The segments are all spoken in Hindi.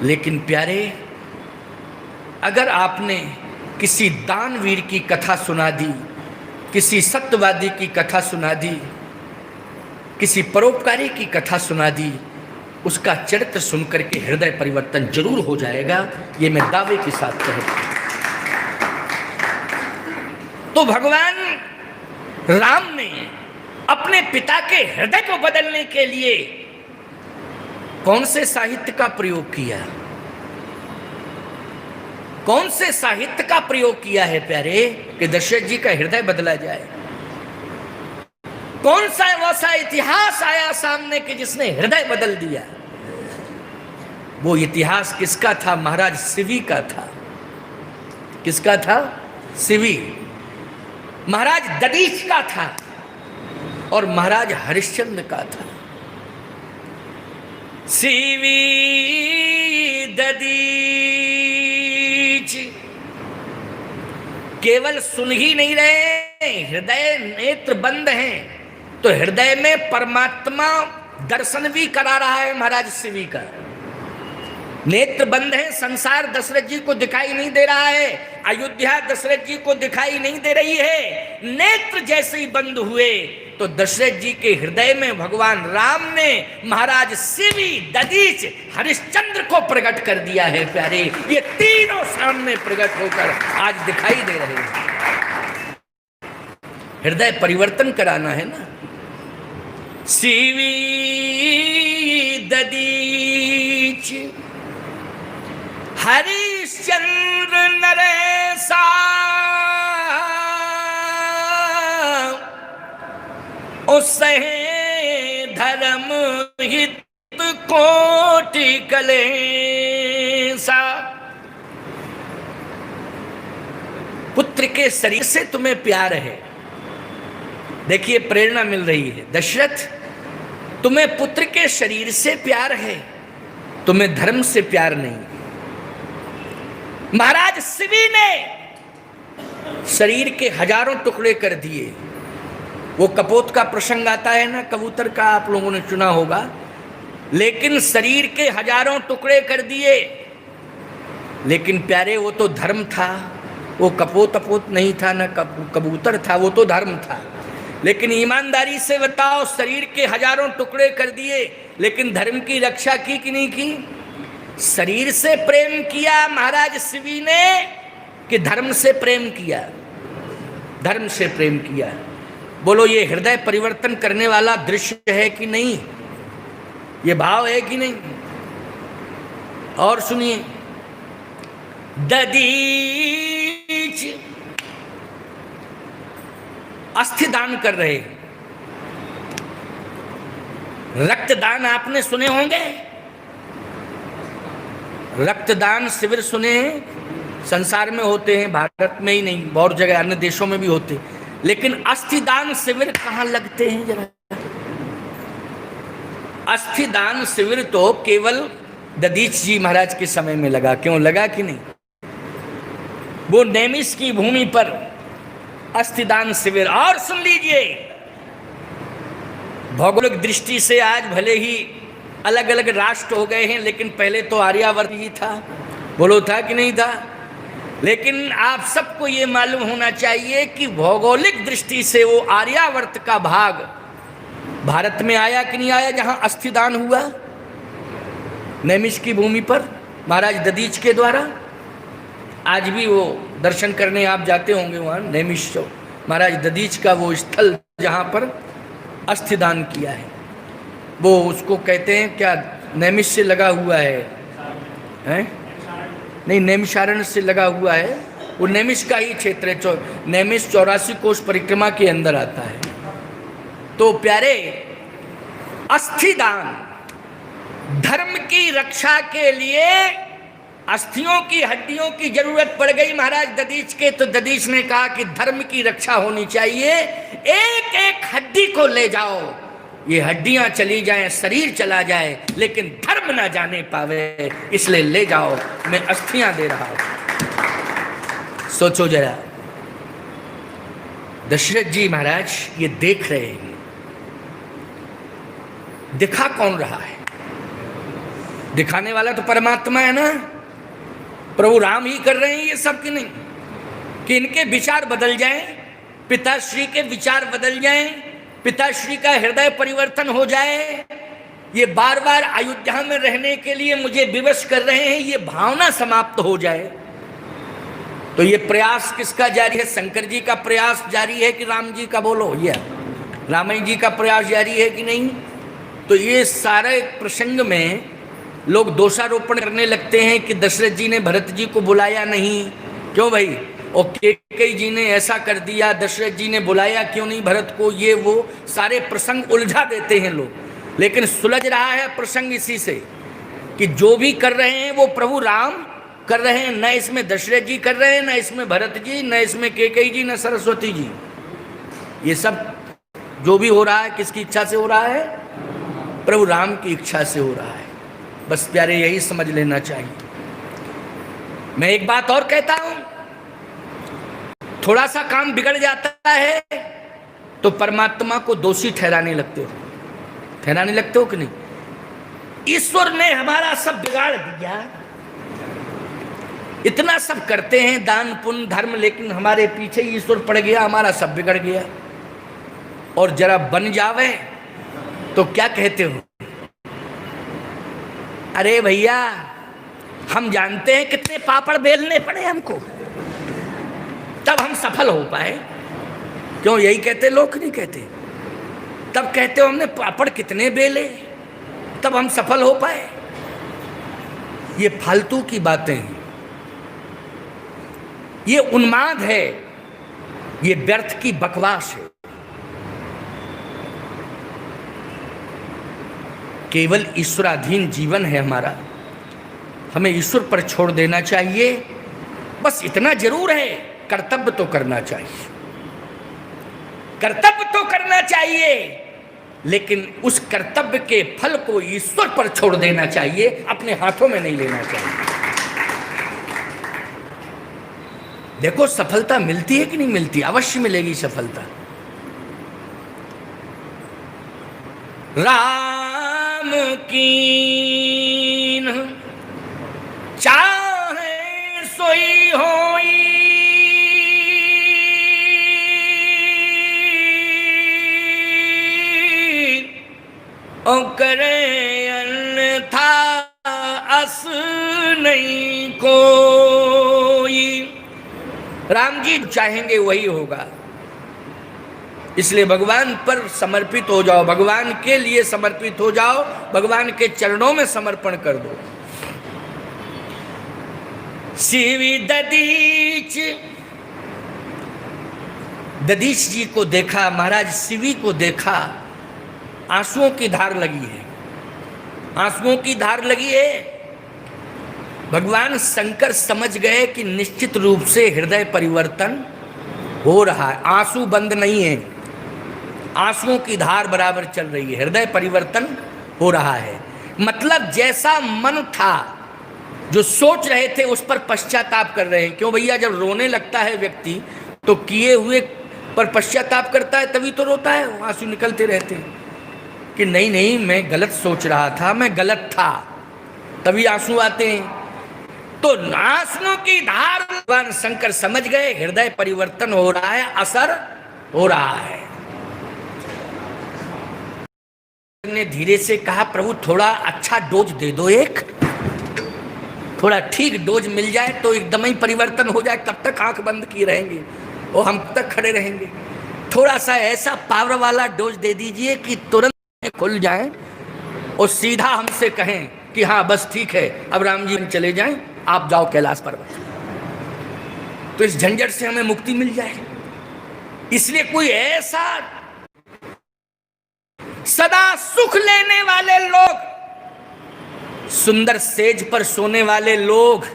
लेकिन प्यारे, अगर आपने किसी दानवीर की कथा सुना दी, किसी सत्यवादी की कथा सुना दी, किसी परोपकारी की कथा सुना दी, उसका चरित्र सुनकर के हृदय परिवर्तन जरूर हो जाएगा, ये मैं दावे के साथ कहता हूं। तो भगवान राम ने अपने पिता के हृदय को बदलने के लिए कौन से साहित्य का प्रयोग किया? कौन से साहित्य का प्रयोग किया है प्यारे, कि दशरथ जी का हृदय बदला जाए? कौन सा वैसा इतिहास आया सामने कि जिसने हृदय बदल दिया? वो इतिहास किसका था? महाराज शिवी का था। किसका था? शिवी। महाराज दधीच का था और महाराज हरिश्चंद्र का था। शिवी दधीच केवल सुन ही नहीं रहे, हृदय नेत्र बंद हैं, तो हृदय में परमात्मा दर्शन भी करा रहा है महाराज शिवी का। नेत्र बंद है, संसार दशरथ जी को दिखाई नहीं दे रहा है, अयोध्या दशरथ जी को दिखाई नहीं दे रही है। नेत्र जैसे ही बंद हुए तो दशरथ जी के हृदय में भगवान राम ने महाराज शिवी, दधीच, हरिश्चंद्र को प्रकट कर दिया है प्यारे। ये तीनों सामने प्रकट होकर आज दिखाई दे रहे हैं। हृदय परिवर्तन कराना है ना। शिवी दधीच हरिश्चंद्र नरेशा उससे धर्म हित कोटि कलेसा। पुत्र के शरीर से तुम्हें प्यार है। देखिए प्रेरणा मिल रही है। दशरथ, तुम्हें पुत्र के शरीर से प्यार है, तुम्हें धर्म से प्यार नहीं। महाराज शिवी ने शरीर के हजारों टुकड़े कर दिए। वो कपोत का प्रसंग आता है ना, कबूतर का, आप लोगों ने सुना होगा। लेकिन शरीर के हजारों टुकड़े कर दिए। लेकिन प्यारे, वो तो धर्म था, वो कपोत अपोत नहीं था, ना कबूतर था, वो तो धर्म था। लेकिन ईमानदारी से बताओ, शरीर के हजारों टुकड़े कर दिए, लेकिन धर्म की रक्षा की कि नहीं की? शरीर से प्रेम किया महाराज शिवी ने कि धर्म से प्रेम किया? धर्म से प्रेम किया। बोलो, ये हृदय परिवर्तन करने वाला दृश्य है कि नहीं? ये भाव है कि नहीं? और सुनिए, दधीच अस्थिदान कर रहे। रक्तदान आपने सुने होंगे, रक्तदान शिविर सुने हैं, संसार में होते हैं, भारत में ही नहीं, बहुत जगह अन्य देशों में भी होते हैं। लेकिन अस्थिदान शिविर कहां लगते हैं जरा? अस्थिदान शिविर तो केवल दधीच जी महाराज के समय में लगा। क्यों लगा कि नहीं? वो नैमिष की भूमि पर अस्थिदान शिविर। और सुन लीजिए, भौगोलिक दृष्टि से आज भले ही अलग अलग राष्ट्र हो गए हैं, लेकिन पहले तो आर्यावर्त ही था। बोलो, था कि नहीं था? लेकिन आप सबको ये मालूम होना चाहिए कि भौगोलिक दृष्टि से वो आर्यावर्त का भाग भारत में आया कि नहीं आया, जहां अस्थिदान हुआ नैमिष की भूमि पर महाराज दधीच के द्वारा। आज भी वो दर्शन करने आप जाते होंगे वहाँ नैमिष, महाराज दधीच का वो स्थल जहाँ पर अस्थिदान किया है। वो उसको कहते हैं क्या, नैमिष से लगा हुआ है, हैं? नहीं, नैमिषारण्य से लगा हुआ है। वो नैमिष का ही क्षेत्र है। नैमिष 84 कोष परिक्रमा के अंदर आता है। तो प्यारे, अस्थिदान धर्म की रक्षा के लिए अस्थियों की, हड्डियों की जरूरत पड़ गई महाराज दधीच के। तो दधीच ने कहा कि धर्म की रक्षा होनी चाहिए, एक एक हड्डी को ले जाओ, ये हड्डियां चली जाएं, शरीर चला जाए, लेकिन धर्म ना जाने पावे, इसलिए ले जाओ, मैं अस्थियां दे रहा हूं। सोचो जरा, दशरथ जी महाराज ये देख रहे हैं, दिखा कौन रहा है? दिखाने वाला तो परमात्मा है ना, प्रभु राम ही कर रहे हैं ये सब कि नहीं, कि इनके विचार बदल जाएं, पिताश्री के विचार बदल जाएं, पिताश्री का हृदय परिवर्तन हो जाए, ये बार बार अयोध्या में रहने के लिए मुझे विवश कर रहे हैं, ये भावना समाप्त हो जाए। तो ये प्रयास किसका जारी है? शंकर जी का प्रयास जारी है कि राम जी का? बोलो, ये रामायण जी का प्रयास जारी है कि नहीं? तो ये सारे प्रसंग में लोग दोषारोपण करने लगते हैं कि दशरथ जी ने भरत जी को बुलाया नहीं, क्यों भाई? और कैकेयी जी ने ऐसा कर दिया, दशरथ जी ने बुलाया क्यों नहीं भरत को, ये वो सारे प्रसंग उलझा देते हैं लोग। लेकिन सुलझ रहा है प्रसंग इसी से कि जो भी कर रहे हैं वो प्रभु राम कर रहे हैं, न इसमें दशरथ जी कर रहे हैं, न इसमें भरत जी, न इसमें कैकेयी जी, न सरस्वती जी। ये सब जो भी हो रहा है किसकी इच्छा से हो रहा है? प्रभु राम की इच्छा से हो रहा है। बस प्यारे यही समझ लेना चाहिए। मैं एक बात और कहता हूं, थोड़ा सा काम बिगड़ जाता है तो परमात्मा को दोषी ठहराने लगते हो, ठहराने लगते हो कि नहीं? ईश्वर ने हमारा सब बिगाड़ दिया, इतना सब करते हैं दान पुण्य धर्म, लेकिन हमारे पीछे ईश्वर पड़ गया, हमारा सब बिगड़ गया। और जरा बन जावे तो क्या कहते हो? अरे भैया हम जानते हैं कितने पापड़ बेलने पड़े हमको, तब हम सफल हो पाए। क्यों यही कहते लोग? नहीं कहते? तब कहते हो हमने पापड़ कितने बेले तब हम सफल हो पाए। ये फालतू की बातें हैं, ये उन्माद है, ये व्यर्थ की बकवास है। केवल ईश्वराधीन जीवन है हमारा, हमें ईश्वर पर छोड़ देना चाहिए। बस इतना जरूर है, कर्तव्य तो करना चाहिए, कर्तव्य तो करना चाहिए, लेकिन उस कर्तव्य के फल को ईश्वर पर छोड़ देना चाहिए, अपने हाथों में नहीं लेना चाहिए। देखो सफलता मिलती है कि नहीं मिलती? अवश्य मिलेगी सफलता। राम कीन चाहे सोई होई, और करे अन्यथा अस नहीं कोई। राम जी चाहेंगे वही होगा, इसलिए भगवान पर समर्पित हो जाओ, भगवान के लिए समर्पित हो जाओ, भगवान के चरणों में समर्पण कर दो। शिवी दधीच जी को देखा, महाराज शिवी को देखा, आंसुओं की धार लगी है, आंसुओं की धार लगी है। भगवान शंकर समझ गए कि निश्चित रूप से हृदय परिवर्तन हो रहा है, आंसू बंद नहीं है, आंसुओं की धार बराबर चल रही है, हृदय परिवर्तन हो रहा है। मतलब जैसा मन था, जो सोच रहे थे, उस पर पश्चाताप कर रहे हैं। क्यों भैया? जब रोने लगता है व्यक्ति तो किए हुए पर पश्चाताप करता है, तभी तो रोता है, आंसू निकलते रहते हैं कि नहीं नहीं मैं गलत सोच रहा था, मैं गलत था, तभी आंसू आते हैं। तो आंसुओं की धार भगवान शंकर समझ गए, हृदय परिवर्तन हो रहा है, असर हो रहा है। ने धीरे से कहा, प्रभु थोड़ा अच्छा डोज दे दो, एक थोड़ा ठीक डोज मिल जाए तो एकदम ही परिवर्तन हो जाए। कब तक आंख बंद किए रहेंगे और हम तक खड़े रहेंगे? थोड़ा सा ऐसा पावर वाला डोज दे दीजिए कि तुरंत खुल जाए और सीधा हमसे कहें कि हाँ बस ठीक है, अब राम जी चले जाएं, आप जाओ कैलाश पर्वत, तो इस झंझट से हमें मुक्ति मिल जाए। इसलिए कोई ऐसा सदा सुख लेने वाले लोग, सुंदर सेज पर सोने वाले लोग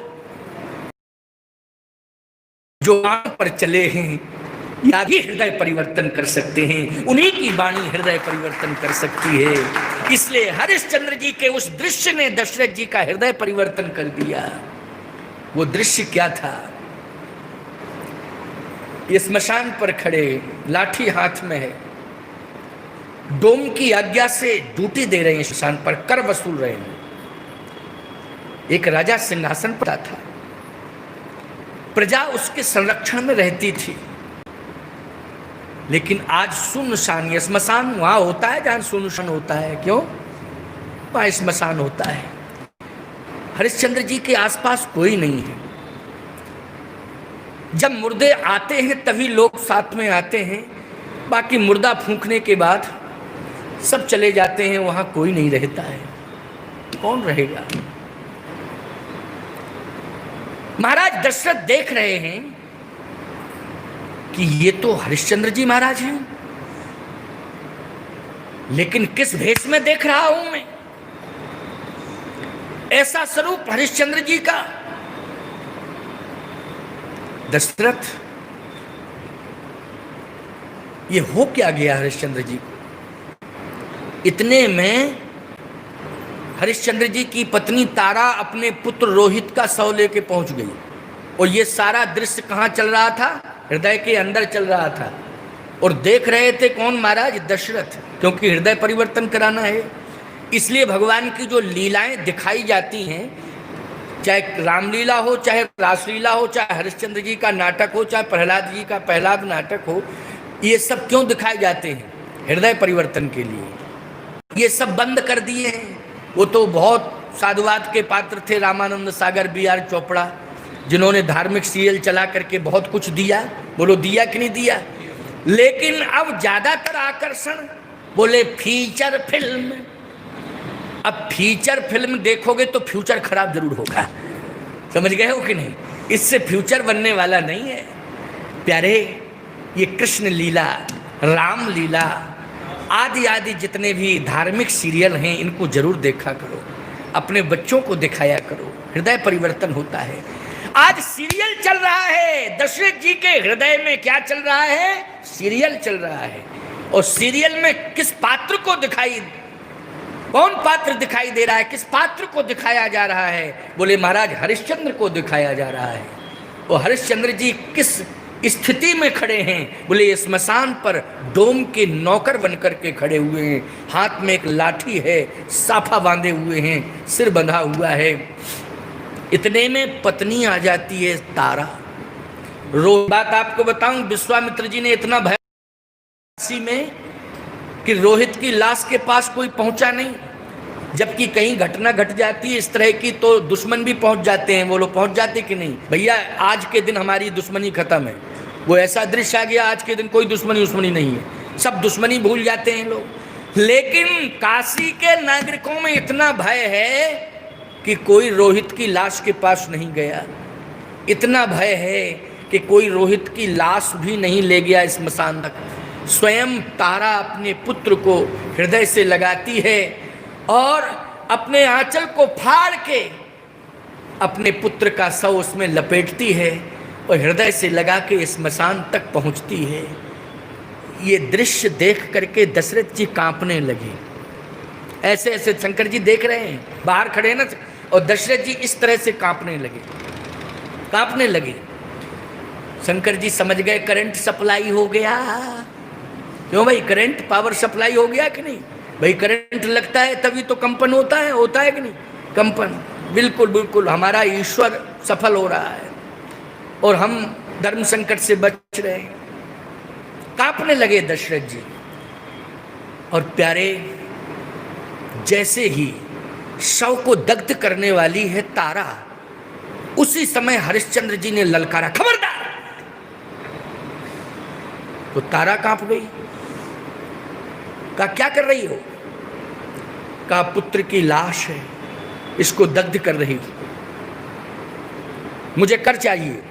जो आंख पर चले हैं, या भी हृदय परिवर्तन कर सकते हैं, उन्हीं की वाणी हृदय परिवर्तन कर सकती है। इसलिए हरिश्चंद्र जी के उस दृश्य ने दशरथ जी का हृदय परिवर्तन कर दिया। वो दृश्य क्या था? ये स्मशान पर खड़े, लाठी हाथ में है, डोम की आज्ञा से ड्यूटी दे रहे हैं, स्मशान पर कर वसूल रहे हैं। एक राजा सिंहासन पर था, प्रजा उसके संरक्षण में रहती थी, लेकिन आज सुनसान, ये स्मशान वहां होता है जहां सुनसान होता है, क्यों? वहां स्मशान होता है। हरिश्चंद्र जी के आसपास कोई नहीं है। जब मुर्दे आते हैं तभी लोग साथ में आते हैं, बाकी मुर्दा फूंकने के बाद सब चले जाते हैं, वहां कोई नहीं रहता है। कौन रहेगा? महाराज दशरथ देख रहे हैं कि ये तो हरिश्चंद्र जी महाराज हैं, लेकिन किस भेष में देख रहा हूं मैं? ऐसा स्वरूप हरिश्चंद्र जी का। दशरथ, ये हो क्या गया हरिश्चंद्र जी को? इतने में हरिश्चंद्र जी की पत्नी तारा अपने पुत्र रोहित का शव लेके पहुंच गई, और ये सारा दृश्य कहां चल रहा था? हृदय के अंदर चल रहा था। और देख रहे थे कौन महाराज? दशरथ, क्योंकि हृदय परिवर्तन कराना है। इसलिए भगवान की जो लीलाएं दिखाई जाती हैं, चाहे रामलीला हो, चाहे रासलीला हो, चाहे हरिश्चंद्र जी का नाटक हो, चाहे प्रहलाद जी का प्रहलाद नाटक हो, ये सब क्यों दिखाए जाते हैं? हृदय परिवर्तन के लिए। ये सब बंद कर दिए हैं। वो तो बहुत साधुवाद के पात्र थे, रामानंद सागर, बी.आर. चोपड़ा, जिन्होंने धार्मिक सीरियल चला करके बहुत कुछ दिया। बोलो दिया कि नहीं दिया? लेकिन अब ज्यादातर आकर्षण बोले फीचर फिल्म। अब फीचर फिल्म देखोगे तो फ्यूचर खराब जरूर होगा, समझ गए हो कि नहीं? इससे फ्यूचर बनने वाला नहीं है प्यारे। ये कृष्ण लीला, राम लीला, आदि आदि जितने भी धार्मिक सीरियल हैं, इनको जरूर देखा करो, अपने बच्चों को दिखाया करो, हृदय परिवर्तन होता है। आज सीरियल चल रहा है, दशरथ जी के हृदय में क्या चल रहा है? सीरियल चल रहा है। और सीरियल में किस पात्र को दिखाई, कौन पात्र दिखाई दे रहा है? किस पात्र को दिखाया जा रहा है? बोले महाराज हरिश्चंद्र को दिखाया जा रहा है। और हरिश्चंद्र जी किस स्थिति में खड़े हैं? बोले स्मशान पर डोम के नौकर बनकर के खड़े हुए हैं, हाथ में एक लाठी है, साफा बांधे हुए हैं, सिर बंधा हुआ है। इतने में पत्नी आ जाती है तारा। बात आपको बताऊं, विश्वामित्र जी ने इतना भय में कि रोहित की लाश के पास कोई पहुंचा नहीं। जबकि कहीं घटना घट जाती है इस तरह की तो दुश्मन भी पहुंच जाते हैं। वो लोग पहुंच जाते कि नहीं? भैया आज के दिन हमारी दुश्मनी खत्म है। वो ऐसा दृश्य आ गया, आज के दिन कोई दुश्मनी नहीं है, सब दुश्मनी भूल जाते हैं लोग। लेकिन काशी के नागरिकों में इतना भय है कि कोई रोहित की लाश के पास नहीं गया। इतना भय है कि कोई रोहित की लाश भी नहीं ले गया स्मशान तक। स्वयं तारा अपने पुत्र को हृदय से लगाती है और अपने आंचल को फाड़ के अपने पुत्र का शव उसमें लपेटती है और हृदय से लगा के स्मशान तक पहुंचती है। ये दृश्य देख करके दशरथ जी कांपने लगे। ऐसे ऐसे शंकर जी देख रहे हैं, बाहर खड़े हैं ना, और दशरथ जी इस तरह से कांपने लगे। शंकर जी समझ गए करंट सप्लाई हो गया। क्यों भाई? करंट पावर सप्लाई हो गया कि नहीं? भाई करंट लगता है तभी तो कंपन होता है कि नहीं? कंपन, बिल्कुल बिल्कुल। हमारा ईश्वर सफल हो रहा है और हम धर्म संकट से बच रहे हैं। कांपने लगे दशरथ जी। और प्यारे, जैसे ही शव को दग्ध करने वाली है तारा, उसी समय हरिश्चंद्र जी ने ललकारा, खबरदार! तो तारा कांप गई। कहा क्या कर रही हो? कहा पुत्र की लाश है, इसको दग्ध कर रही हूं, मुझे कर चाहिए,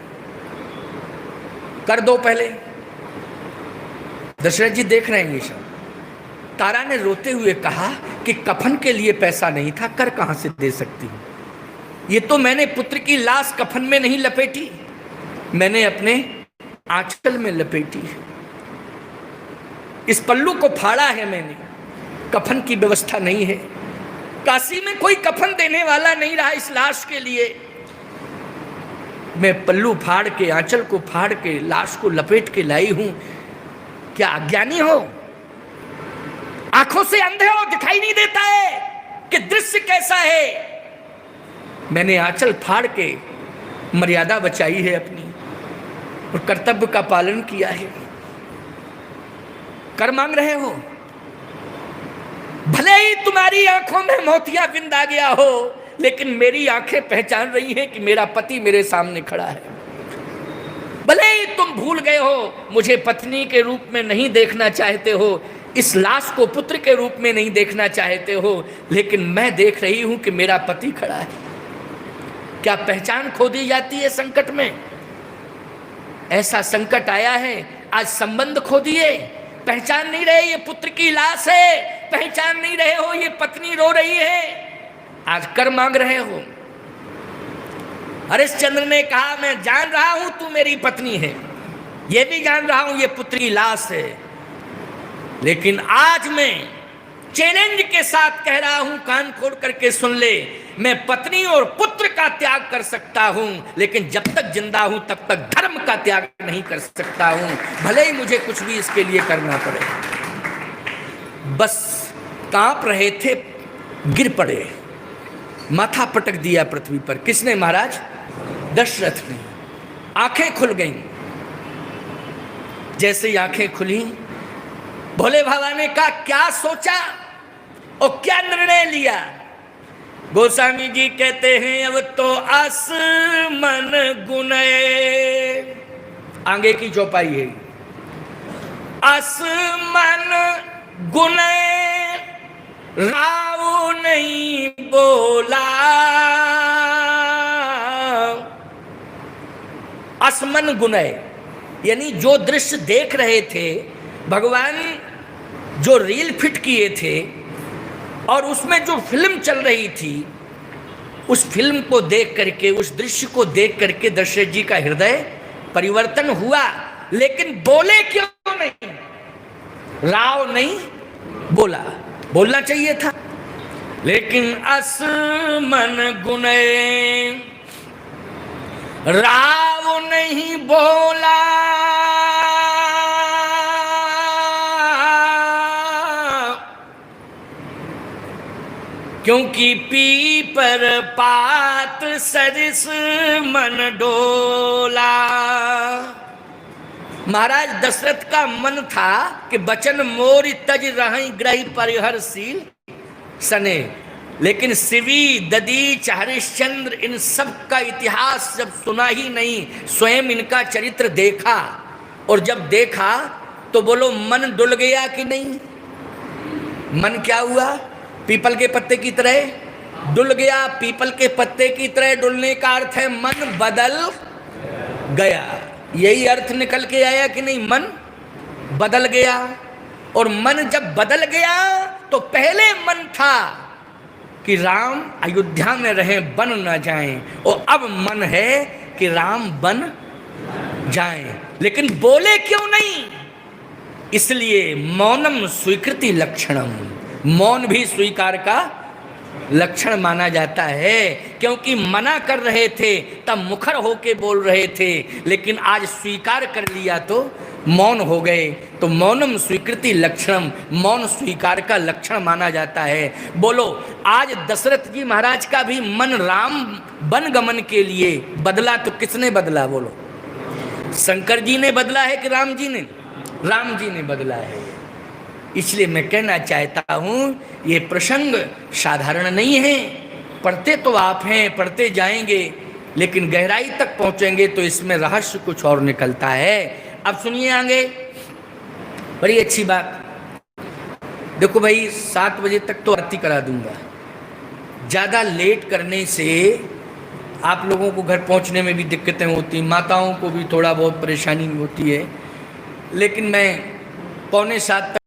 कर दो पहले। दशरथ जी देख रहे हैं ये सब। तारा ने रोते हुए कहा कि कफन के लिए पैसा नहीं था, कर कहां से दे सकती हूं? ये तो मैंने पुत्र की लाश कफन में नहीं लपेटी, मैंने अपने आंचल में लपेटी। इस पल्लू को फाड़ा है मैंने, कफन की व्यवस्था नहीं है। काशी में कोई कफन देने वाला नहीं रहा इस लाश के लिए। मैं पल्लू फाड़ के, आंचल को फाड़ के लाश को लपेट के लाई हूं। क्या अज्ञानी हो? आंखों से अंधे हो, दिखाई नहीं देता है कि दृश्य कैसा है? मैंने आंचल फाड़ के मर्यादा बचाई है अपनी और कर्तव्य का पालन किया है। कर मांग रहे हो, भले ही तुम्हारी आंखों में मोतिया बिंद आ गया हो, लेकिन मेरी आंखें पहचान रही हैं कि मेरा पति मेरे सामने खड़ा है। भले ही तुम भूल गए हो, मुझे पत्नी के रूप में नहीं देखना चाहते हो, इस लाश को पुत्र के रूप में नहीं देखना चाहते हो, लेकिन मैं देख रही हूं कि मेरा पति खड़ा है। क्या पहचान खो दी जाती है संकट में? ऐसा संकट आया है, आज संबंध खो दिए, पहचान नहीं रहे ये पुत्र की लाश है, पहचान नहीं रहे हो ये पत्नी रो रही है, आज कर मांग रहे हो। हरिश्चंद्र ने कहा मैं जान रहा हूं तू मेरी पत्नी है, ये भी जान रहा हूं ये पुत्र की लाश है, लेकिन आज मैं चैलेंज के साथ कह रहा हूं, कान खोल करके सुन ले, मैं पत्नी और पुत्र का त्याग कर सकता हूं, लेकिन जब तक जिंदा हूं तब तक धर्म का त्याग नहीं कर सकता हूं, भले ही मुझे कुछ भी इसके लिए करना पड़े। बस कांप रहे थे, गिर पड़े, माथा पटक दिया पृथ्वी पर। किसने महाराज? दशरथ ने। आंखें खुल गईं। जैसे ही आंखें खुली, भोले बाबा ने कहा क्या सोचा और क्या निर्णय लिया? गोस्वामी जी कहते हैं अब तो आसमन गुनए, आगे की चौपाई है, आसमन गुनए राव नहीं बोला। आसमन गुनए यानी जो दृश्य देख रहे थे, भगवान जो रील फिट किए थे और उसमें जो फिल्म चल रही थी, उस फिल्म को देख करके, उस दृश्य को देख करके दशरथ जी का हृदय परिवर्तन हुआ, लेकिन बोले क्यों नहीं? राव नहीं बोला, बोलना चाहिए था, लेकिन आसमन गुनए राव नहीं बोला। क्योंकि पीपर पात सरिस मन डोला। महाराज दशरथ का मन था कि बचन मोर तज रहि ग्रही परिहरशील सने, लेकिन शिवी ददीच हरिश्चंद्र इन सब का इतिहास जब सुना ही नहीं, स्वयं इनका चरित्र देखा, और जब देखा तो बोलो मन डुल गया कि नहीं? मन क्या हुआ? पीपल के पत्ते की तरह डुल गया। पीपल के पत्ते की तरह डुलने का अर्थ है मन बदल गया। यही अर्थ निकल के आया कि नहीं? मन बदल गया। और मन जब बदल गया तो पहले मन था कि राम अयोध्या में रहें, बन न जाएं, और अब मन है कि राम बन जाएं, लेकिन बोले क्यों नहीं? इसलिए मौनम स्वीकृति लक्षणम, मौन भी स्वीकार का लक्षण माना जाता है। क्योंकि मना कर रहे थे तब मुखर होके बोल रहे थे, लेकिन आज स्वीकार कर लिया तो मौन हो गए। तो मौनम स्वीकृति लक्षणम, मौन स्वीकार का लक्षण माना जाता है। बोलो आज दशरथ जी महाराज का भी मन राम वन गमन के लिए बदला, तो किसने बदला? बोलो, शंकर जी ने बदला है कि राम जी ने? राम जी ने बदला है। इसलिए मैं कहना चाहता हूँ ये प्रसंग साधारण नहीं है। पढ़ते तो आप हैं, पढ़ते जाएंगे, लेकिन गहराई तक पहुँचेंगे तो इसमें रहस्य कुछ और निकलता है। अब सुनिए आगे, बड़ी अच्छी बात। देखो भाई, 7 बजे तक तो आरती करा दूंगा। ज़्यादा लेट करने से आप लोगों को घर पहुंचने में भी दिक्कतें होती, माताओं को भी थोड़ा बहुत परेशानी होती है, लेकिन मैं 6:45 तक